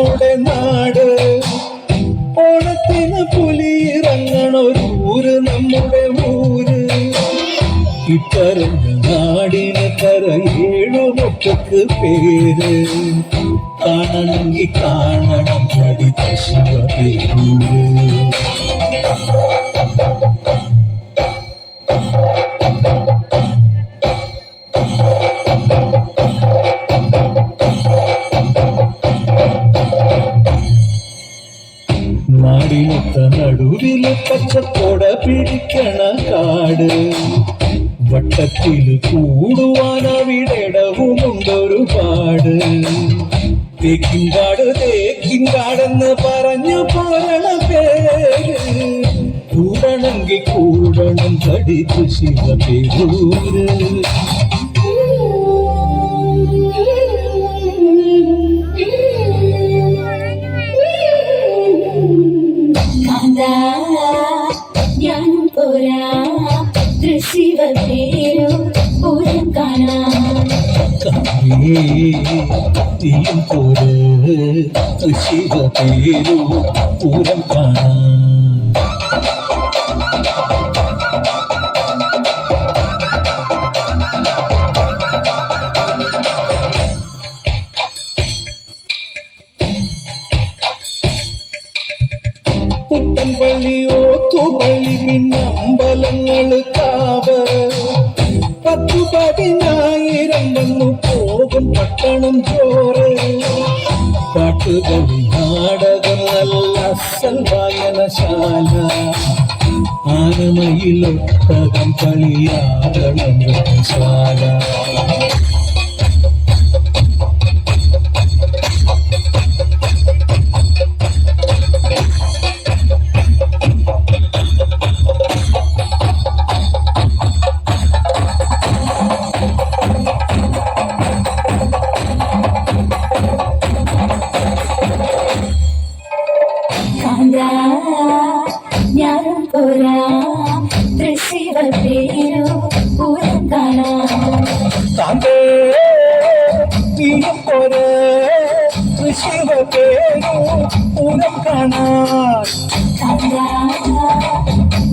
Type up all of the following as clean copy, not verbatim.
നമ്മുടെ നാട്. ഓണത്തിന് പുലിയിറങ്ങണൊരൂര് നമ്മുടെ ഊര്. ഇപ്പറഞ്ഞ നാടിന് കരയേഴുമൊക്കെ പേര്. കാണണമെങ്കിൽ കാണണം പഠിച്ച ശിവപേരൂര്. നാടിനൊത്ത നടുവില് പച്ചക്കൊട പിടിക്കണ കാട്. വട്ടത്തില് കൂടുവാൻ അവിടെടവുമുണ്ടൊരുപാട്. തേക്കിൻകാട് തേക്കിൻകാടെന്ന് പറഞ്ഞു പോരണ പേര്. കൂടണമെങ്കിൽ കൂടണം പഠിച്ചു ശിവപേരൂര്. ഞാനും പോരാ ശിവപേരോ പൂരം കാണാൻ. നീയും പോര് ശിവപേരോ പൂരം കാണാൻ. പുത്തൻപള്ളി ഓത്തുപള്ളി പിന്നമ്പലങ്ങള് കാവ്. 10,000 വന്നു പോകും പട്ടണം ചോറ്. പാട്ടുകളി നാടകം നല്ല അസൽ വായനശാല. ആനമയിലൊട്ടകം കളിയാടണം ശാല. ഞാനും പോരാ ശിവപേരോ പൂരം കാണാൻ. നീയും പോര് ശിവപേരോ പൂരം കാണാൻ.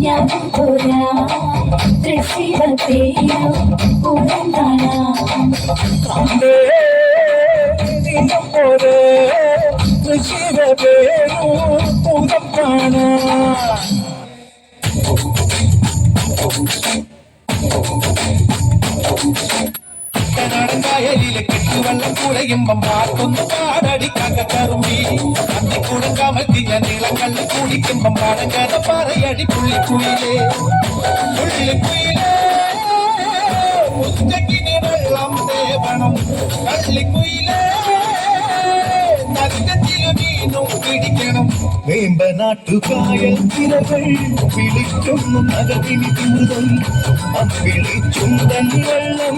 ഞാനും പോരാ ശിവപേരോ പൂരം കാണാൻ. നീയും പോര് ശിവപേരോ പൂരം കാണാൻ. കർണാടകായലിലെ കെട്ടുവെള്ളം കുഴയുമ്പം പാർക്കുന്നു പാടടി കകക്കറുമ്പി. അന്തിക്കൂടം കമത്തിയ നീളങ്ങളിൽ കുടിക്കുമ്പം പാടങ്കഥ പറയടി പുള്ളിക്കുയിലേ. പുള്ളിക്കുയിലേ മുറ്റക്കിന് വെള്ളം തേവണം. കള്ളിക്കുയിലേ നദിക്കത്തില് മീനും പിടിക്കണം. വേമ്പനാട്ടുകായൽ തിരകൾ വിളിക്കുന്നു നഗരിനി തിമുതൽ. അമ്പിളിച്ചുണ്ടൻ വെള്ളം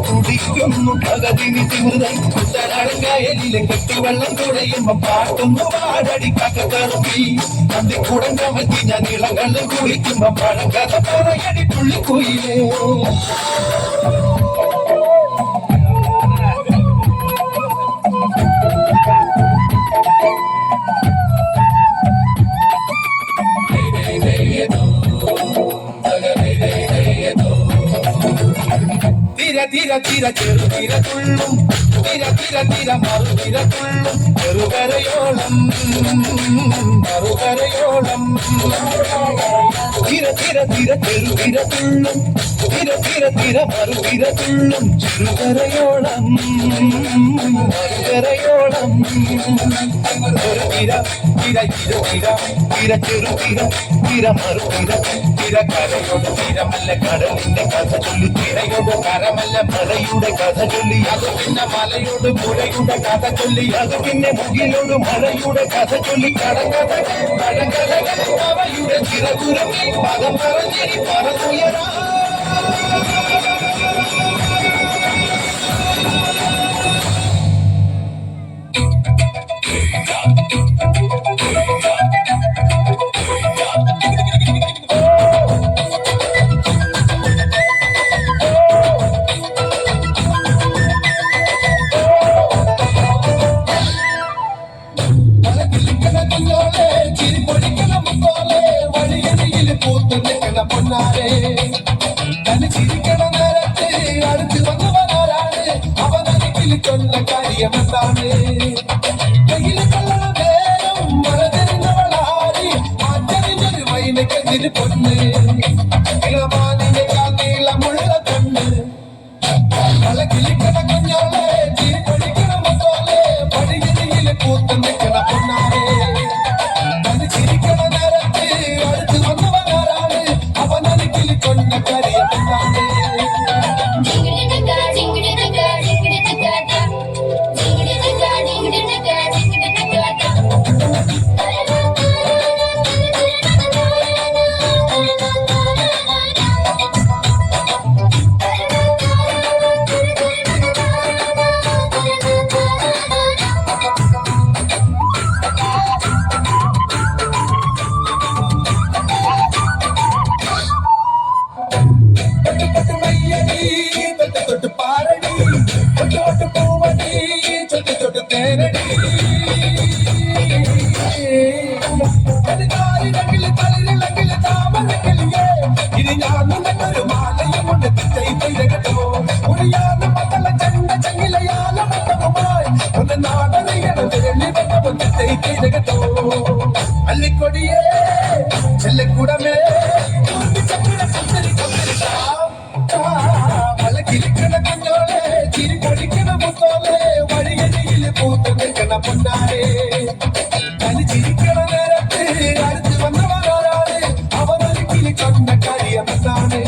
കുടിക്കുന്നു നഗരിനി തിമുതൽ. കർണാടകായലിലെ കെട്ടുവെള്ളം കുഴയുമ്പം പാട്ടുന്നു പാടടി കകക്കറുമ്പി. അന്തിക്കൂടം കമത്തിയ നീളങ്ങളിൽ കുളിക്കുമ്പം പഴങ്കഥ പറയടി പുള്ളിക്കുയിലേ. തിര തിര തിര ചെറുതിര തുള്ളും. തിര തിര തിര മറുതിര തുള്ളും. ചെറുകരയോളം മറുകരയോളം. തിര തിര തിര ചെറുതിര തുള്ളും. തിര തിര തിര മറുതിര തുള്ളും. ചെറുകരയോളം മറുകരയോളം. ഒരു തിര തിര ഇരു തിര തിര ചെറുതിര തിര മറുതിര. തിര കരയോട് തിരമല്ല കടലിന്റെ കഥ ചൊല്ലി. തിരയോട് കരമല്ല മലയുടെ കഥ ചൊല്ലി. അത് പിന്നെ മലയോട് പുഴയുടെ കഥ ചൊല്ലി. അത് പിന്നെ മുകിലോട് മലയുടെ കഥ ചൊല്ലി. കടങ്കഥകൾ കടങ്കഥകൾ അവയുടെ ചിറകുരങ്ങി പദം പറഞ്ഞിരി പറന്നുയരാ. പൂത്ത് നിൽക്കണ പൊന്നാരെ തനിച്ചിരിക്കണ നേരത്ത് അടുത്ത് വന്നവനാരാണ് അവനരികിൽ കൊണ്ട കാര്യമെന്താണ് കയ്യിൽ കൊള്ളണ നേരം മറതിരുന്നവളാരി മാറ്ററിഞ്ഞൊരു വൈനക്കെതിര് പൊന്ന് ഇളമാനിനേക്കാൾ നീളമുള്ള കണ്ണ് വളക്കിലിക്കണ കുഞ്ഞോളെ തിരിപ്പൊടിക്കണ മുത്തോളെ പടികിരിയില് പൂത്ത് നിൽക്കണ പൊന്നാരെ തനിച്ചിരിക്കണ നേരത്ത് അടുത്ത് വന്നവനാരാണ് അവനരികിൽ കൊണ്ട കാര്യമെന്താണ് തൊട്ട് പാരടി തൊട്ട് പൂവടി തൊട്ട് തേരടി കാലിലെങ്കില് തളിരിലെങ്കില് താമരക്കിളിയേ ഇനി ഞാൻ നിന്നൊരു മാലയും കൊണ്ട് ചെയ്തോ ഒഴിയാതെ മക്കള ചെണ്ട ചെങ്ങിലയാല മക്കളുമായി ഒന്ന് നാടറിയണം ചെയ്തോ അല്ലിക്കൊടിയേ ചെല്ലക്കൂടമേ വളക്കിരിക്കണ കുഞ്ഞോളെ ചിരി പൊടിക്കണ മുത്തോളെ വഴിയരികില് പൂത്ത് നിൽക്കണ പൊന്നാരെ തനിച്ചിരിക്കണ നേരത്ത് അടുത്ത് വന്നവരാണ് അവനൊരിക്കല് കണ്ട കാര്യമെന്താണ്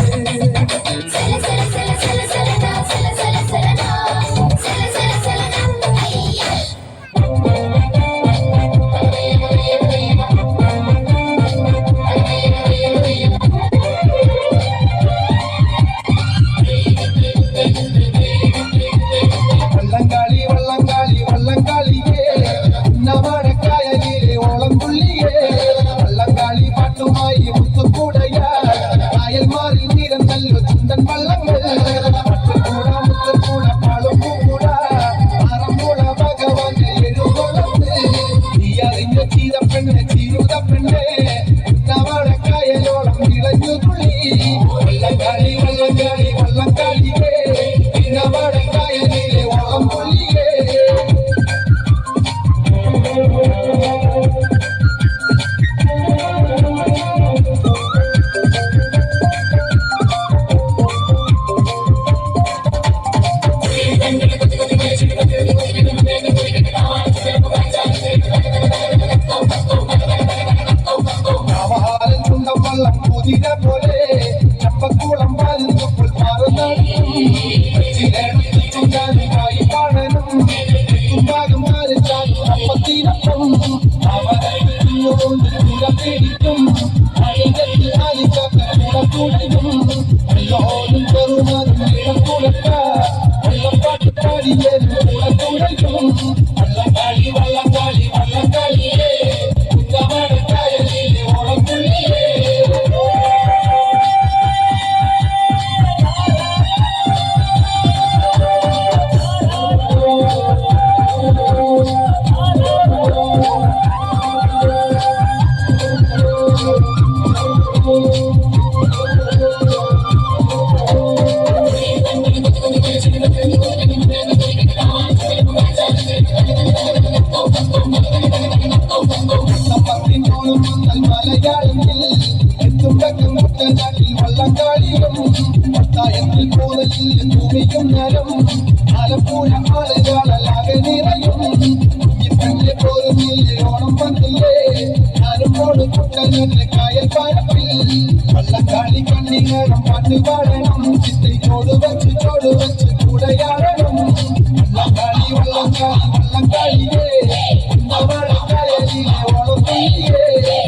വള്ളംകാളിയേ ഉന്നവാടക്കായലിലെ ഓളം തുള്ളിയേ വള്ളംകാളി പാട്ടുമായി മുത്തുകൂടയാ കായൽമാറിൽ നിരന്നല്ലോ ചുണ്ടൻ വള്ളങ്ങൾ മുത്തുകൂട പാളും പൂക്കൂട ആറന്മുള ഭഗവാന്റെ എഴുകൊളത്ത് നീ അറിഞ്ഞ ചീരപ്പെണ്ണെ ചീരുത പെണ്ണെ ഉന്നവാടക്കായലോളം ഇളഞ്ഞു തുള്ളി വള്ളംകാളിയേ ഉന്നവാടക്കായലിലെ ഓളം തുള്ളിയേ വള്ളം കുതിര പോലെ ചപ്പക്കുളം വരുന്നപ്പോൾ മാറുന്നായി പാടനും ഭാഗം മാറിച്ചാലും അപ്പത്തിനൊപ്പം അവരെ പേടിക്കും കൂടത്തുടരും എല്ലോരും ചെറുമാറും കൂടക്ക വെള്ളപ്പാട്ട് പാടിയേരും കൂടത്തുടരും വള്ളംകാളിയേ കുഞ്ഞവാടക്കായലിലെ ഓളം തുള്ളിയേ മലയാളത്തിൽ എത്തുമ്പക്കും കുട്ടനാട്ടിൽ വള്ളംകാളിയും പത്തായത്തിൽ കൂടലിൽ ഭൂമിയും നേരം ആലപ്പുഴ ആളുകളാകെ നിറയും കുഞ്ഞിപ്പെണ്ണെ പോരുന്നില്ലേ ഓണം വന്നില്ലേ ഞാനും പോണ് കുട്ടനാട്ടിലെ കായൽ പരപ്പിൽ വള്ളംകാളി കണ്ണിങ്ങണം പാട്ട് പാടണം ചിത്തി ചോട് വെച്ച് കൂടെയാടണം വള്ളംകാളിയേ വള്ളംകാളിയേ ഓളം തുള്ളിയേ